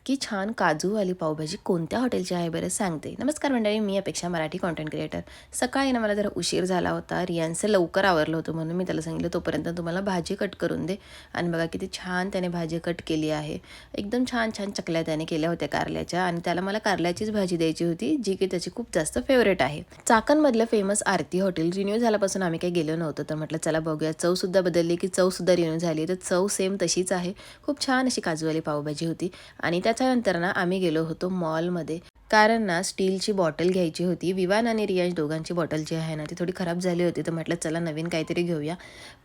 इतकी छान काजूवाली पावभाजी कोणत्या हॉटेलची आहे बरं सांगते. नमस्कार मंडळी, मी अपेक्षा, मराठी कंटेंट क्रिएटर. सकाळी ना मला जरा उशीर झाला होता. रियांचं लवकर आवरलं होतं म्हणून मी त्याला सांगितलं तोपर्यंत तुम्हाला भाजी कट करून दे. आणि बघा किती छान त्याने भाजी कट केली आहे. एकदम छान छान चकल्या त्याने केल्या होत्या कारल्याच्या आणि त्याला मला कारल्याचीच भाजी द्यायची होती, जी की त्याची खूप जास्त फेवरेट आहे. चाकणमधलं फेमस आरती हॉटेल रिन्यू झाल्यापासून आम्ही काही गेलो नव्हतो, तर म्हटलं चला बघूया. चवसुद्धा बदलली की चवसुद्धा रिन्यू झाली, तर चव सेम तशीच आहे. खूप छान अशी काजूवाली पावभाजी होती. आणि त्याच्यानंतर ना आम्ही गेलो होतो मॉलमध्ये, कारण ना स्टीलची बॉटल घ्यायची होती. विवान आणि रियांश दोघांची बॉटल जी आहे ना ती थोडी खराब झाली होती, तर म्हटलं चला नवीन काहीतरी घेऊया.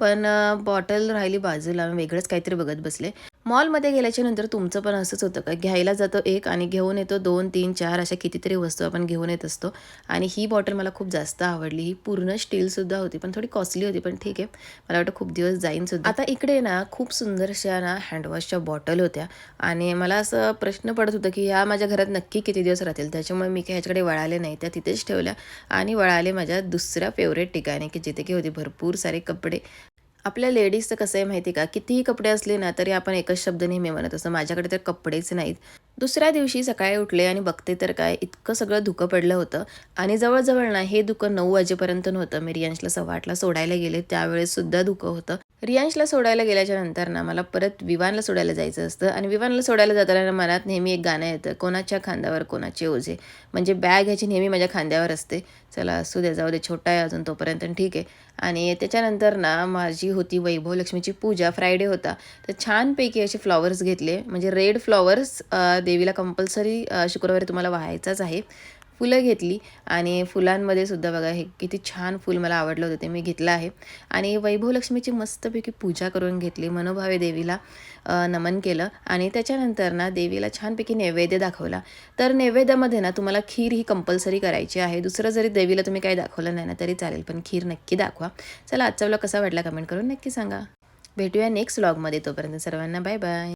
पण बॉटल राहिली बाजूला, वेगळंच काहीतरी बघत बसले. मॉलमध्ये गेल्याच्या नंतर तुमचं पण असंच होतं का? घ्यायला जातो एक आणि घेऊन येतो 2, 3, 4 अशा कितीतरी वस्तू आपण घेऊन येत असतो. आणि ही बॉटल मला खूप जास्त आवडली. ही पूर्ण स्टीलसुद्धा होती, पण थोडी कॉस्टली होती, पण ठीक आहे. मला वाटतं खूप दिवस जाईन सुद्धा. आता इकडे ना खूप सुंदरशा ना हँडवॉशच्या बॉटल होत्या आणि मला असं प्रश्न पडत होता की ह्या माझ्या घरात नक्की किती दिवस राहतील. त्याच्यामुळे मी काही ह्याच्याकडे वळाले नाही, त्या तिथेच ठेवल्या आणि वळाले माझ्या दुसऱ्या फेवरेट ठिकाणी, की जिथे की होते भरपूर सारे कपडे. आपल्या लेडीजचं कसं आहे माहिती का, कितीही कपडे असले ना तरी आपण एकच शब्द नेहमी म्हणत असतो, माझ्याकडे तर कपडेच नाहीत. दुसऱ्या दिवशी सकाळी उठले आणि बघते तर काय इतकं सगळं धुकं पडलं होतं. आणि जवळजवळ ना हे धुकं 9 वाजेपर्यंत नव्हतं. मी रियांशला 8:15ला सोडायला गेले, त्यावेळेस सुद्धा धुकं होतं. रियांशला सोडायला गेल्याच्या नंतर ना मला परत विवानला सोडायला जायचं असतं आणि विवानला सोडायला जाताना मनात नेहमी एक गाणं येतं, कोणाच्या खांद्यावर कोणाचे ओझे. म्हणजे बॅग ह्याची नेहमी माझ्या खांद्यावर असते. चला असू दे, जाऊ दे, छोटा आहे अजून तोपर्यंत ठीक आहे. आणि त्याच्यानंतर ना माझी होती वैभव लक्ष्मीची पूजा, फ्रायडे होता. तर छानपैकी असे फ्लॉवर्स घेतले, म्हणजे रेड फ्लॉवर्स देवीला कंपल्सरी शुक्रवारी तुम्हाला वाहायचाच आहे. फुलं घेतली आणि फुलांमध्ये सुद्धा बघा हे किती छान फूल मला आवडलं होतं, ते मी घेतलं आहे. आणि वैभव लक्ष्मीची मस्तपैकी पूजा करून घेतली, मनोभावे देवीला नमन केलं. आणि त्याच्यानंतर ना देवीला छानपैकी नैवेद्य दाखवला. तर नैवेद्यामध्ये ना तुम्हाला खीर ही कंपल्सरी करायची आहे. दुसरं जरी देवीला तुम्ही काही दाखवलं नाही ना तरी चालेल, पण खीर नक्की दाखवा. चला, आजचा व्लॉग कसा वाटला कमेंट करून नक्की सांगा. भेटूया नेक्स्ट व्लॉगमध्ये. तोपर्यंत सर्वांना बाय बाय.